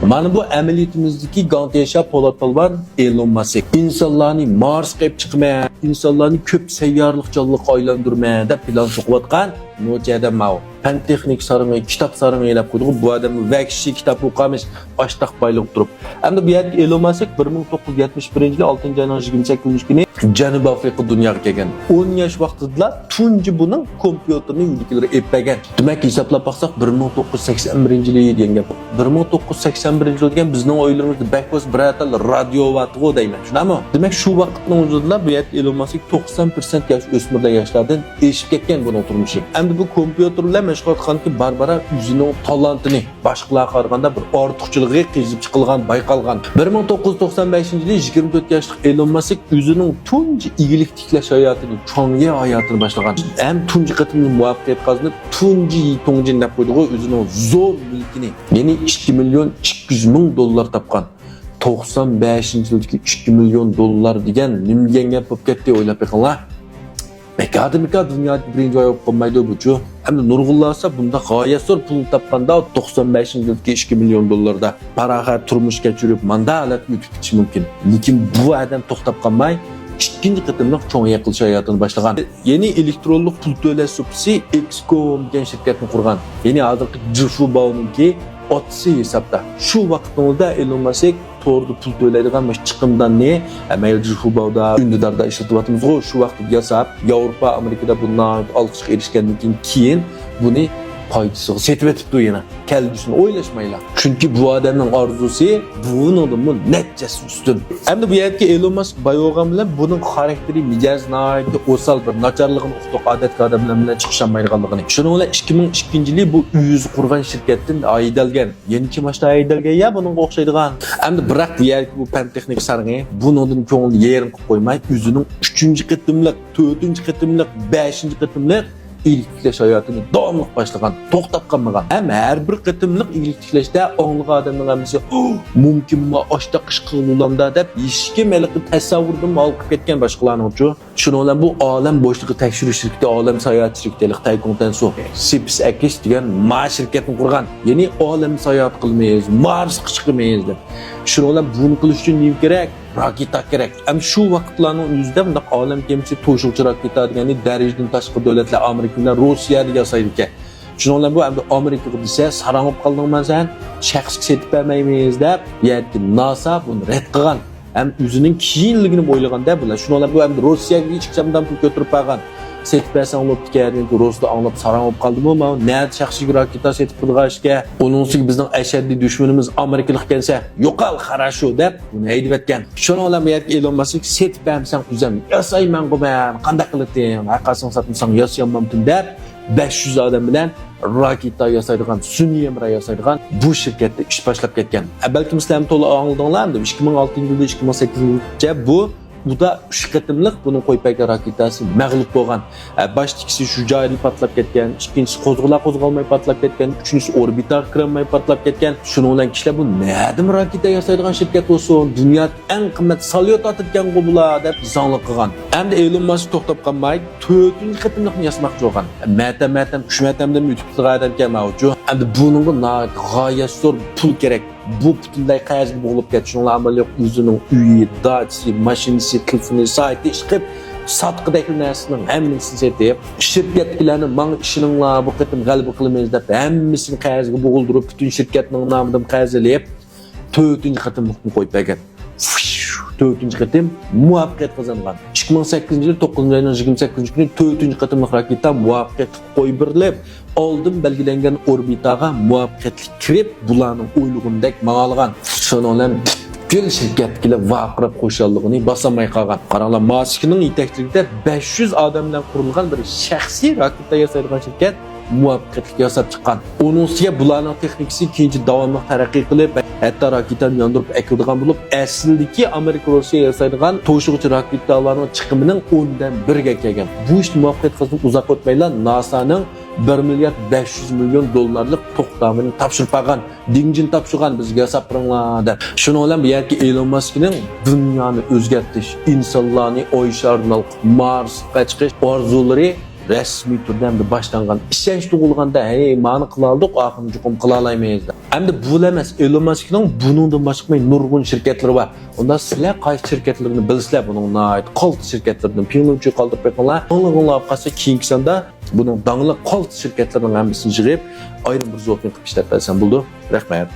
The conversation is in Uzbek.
Mana bu amaliyotimizdagi Ganteşa Polat Palvan Elon Musk. İnsanlarni Marsga qilib chiqma, insonlarni ko'p sayyorlik jonliqqa aylantirma deb plan so'qiyotgan mo'jada ma'o. Fan texnik sarıngı, kitap sarıngı elab qo'ydi. Bu odam vakshi kitap o'qamish, oshtoq boyliq turib. Endi bu yerda Elon Musk 1971-yil 6-oyning 28-kuni Janubiy Afrika dunyoga kelgan. 10 yosh vaqtida tunji buning kompyuterni yuliklari eplagan. Demak, hisoblab baqsaq 1981-yil degan gap. 1981-yil degan bizning o'ylarimizda bakvos biratal radio vatg'o deyman. Shunami? Demak, shu vaqtning o'zida bu yerda Elon Musk 90% yosh o'smirlar yoshlardan eshib ketgan buning turmushi. Endi bu kompyuterlar mashg'ulotxonaki barbara o'zining talantini boshqalarga qaraganda bir ortiqchiligi qizib chiqilgan, bayqalgan. 1995-yil 24 yoshli Elon Musk o'zining tunji igilik tiklash hayotini, cho'ngga hayotini boshlagan. Ham tunji qatimni muvaffaqiyat qozonib, tunji tongjin deb qo'ydi o'zining zo'r mulkini. Ya'ni 2 million 200 ming dollar topgan. 95-yildagi 2 million dollar degan nimga gap bo'lib ketdi o'ylab beqinglar. Akademika dunyoda birinchi oy bo'lmaydi bu-chu. Hamda nurg'unlarsa bunda g'oyat zo'r pul topganda 95-yildagi 2 million dollarda parahat turmush kechirib mandalat yutib ketish mumkin. Lekin bu odam to'xtab qolmay ikkinchi qatimliq cho'ng yiqilish hayotini boshlagan. Yeni elektronlik pul to'lash supsi Excom degan shirkatni qurgan. Ya'ni hozirgi Jifubao'ningki otsi hisobda. Shu vaqtda Elon Musk to'g'ri pul to'laydigan chiqimdan ne mayli Jifubao'da Undidarda ishlatyapmiz. Shu vaqtda yasab Yevropa, Amerikada bundan olqishga erishgandan keyin buni foydasiga setib etibdi yana. Kelgusini o'ylashmaylar. Chunki bu odamning orzusi buning natijasi ustun. Endi bu yerga Elon Musk bayo'g'am bilan buning xarakteri, mijozni, o'sal bir nacharligini, uqtoq odatga odamlar bilan chiqishamaydiganligini. Shuning bilan 2002-yil bu uyuz qurgan shirkatdan aydalgan. Yeni kim ashta aydalgan ya buningga o'xshaydigan. Endi biroq bu yerga bu fan texnik sarg'i buningdan ko'ngil yerim qilib qo'ymay, o'zining 3-qatimliq, 4-qatimliq, 5-qatimliq ilikliklash hayotini davomli boshlagan, to'xtab qolmagan. Ham har bir qatimliq ilikliklashda o'ng'ilgan odamning hammasi mumkinmi, oshta qish qilg'ulamda deb ishki meliqi tasavvurdan olib ketgan boshqalarning uchun. Shuning bilan bu olam bo'shlig'i tekshirish shirkati, olam sayohat shirkati Taykontenso SpaceX degan ma shirkatni qurgan. Ya'ni olam sayohat qilmaymiz, Marsga chiqmaymiz deb. Shuning bilan buni qilish uchun nima kerak? Raketa kerak. Ham shu vaqtlarning o'zida bunda olam kemasi to'shuvchi raketa degani darajadan tashqi davlatlar Amerika bilan Rossiyada yasaydi ekan. Shuning bilan bu endi Amerikaga desa sarangib qoldingman sen, shaxsga setib bermaymiz deb, yerda NASA buni rad qilgan. Ham o'zining keyinligini o'ylaganda bular. Shuning bilan bu endi Rossiyaga hech qachon pul ko'tarib bergan. Setib bersan olib ketgan, Rossiyada anglab sarangib qoldimi? Men nima shaxsiy raketa setib qilg'ashga, uningsiz bizning ashaddiy dushmanimiz Amerikalik ekansa, yo'qal qarashu deb buni haydib etgan. Shuning bilan bu yerga Elon Musk setib bersan o'zim yasayman qo'yman, qanday qilib haqiqatni satmasam yasayman deb 500 odam bilan raketa yasaydigan, sun'iy emra yasaydigan bu shirkatda ish boshlab ketgan. Balki sizlar to'liq angladinglarmi? 2006-yilda 2008-yilgacha bu da 3 qatimliq buni qo'ypaga raketasi mag'lub bo'lgan. Boshlikisi shu joyda patlab ketgan, ikkinchisi qo'zg'almay patlab ketgan, uchinchisi orbital kiramay patlab ketgan. Shuning bilan kishilar bu nadim raketa yasaydigan shirkat bo'lsin, dunyoda eng qimmat salyot otgan bular deb zonliq qilgan. Endi Elon Musk to'xtab qolmay 4-chi qatimliqni yasamoqchi bo'lgan. Matam 3 matamdan o'tib turgan kelmoqchi. Endi buningga g'oyat zo'r pul kerak. Bu butunlay qayerga bo'g'ilib ketdi. Shunlar amaliyot o'zining uyi, dachasi, mashinasi, telefoni, sayti chiqib, sotqidagi narsaning hammasini setib, shirkatlarning "Menga ishinglar bu qatim g'alaba qilamiz" deb hammasini qayerga bo'g'ildirib, butun shirkatning nomidan qayerlab 4-chi qatimlikni qo'yib bergan. 4-chi qatim muvaffaqiyat qozongan. 2008-yil 9-oyning 28-kuni 4-chi qatimlik raketa muvaffaqiyat qo'yib berilib, oldin belgilangan orbitaga muvaffaqiyatli kirib, bularning o'ylig'indek ma'lolgan. Shuningdan butkul shirkatga vaqirab qo'shilligini basamay qolgan. Qaranglar, Muskning yetakchiligida 500 odam bilan qurilgan bir shaxsiy raketa yasaydigan shirkat muvaffaqiyatli yasab chiqqan. Uning ustiga bularning texnikasi keyinchi davomli taraqqiy qilib, hatto raketani yondirib akildigan bo'lib, aslidagi Amerika Rossiya yasaydigan to'shuvchi raketalarning chiqimining 10dan 1ga kelgan. Bu ish muvaffaqiyat qozonib uzoq o'tmaylar NASAning 1 milliard 500 million dollarlik to'xtamini topshirib bergan. Dingjin topshirgan bizga yasab turinglar deb. Shuning bilan bu yerga Elon Muskning dunyoni o'zgartirish, insonlarni oy sharidan Marsga chiqish orzulari rasmiy turda hamda boshlangan ishonch tug'ilganda hey ma'ni qila oldik oxirgi chuqum qila olmaymiz. Hamda bu emas Elon Muskning buningdan boshqa nurg'un shirkatlari bor. Unda sizlar qaysi shirkatlarni bilsizlar buning nihoyat qolt shirkatlardan piyonchi qoldirib qo'yganlar. Onlarga qolsa keyingi sonda buning dangliq qolt shirkatlarining hammasini yig'ib ayrim bir zotni qilib ishlatsan bo'ldi. Rahmat.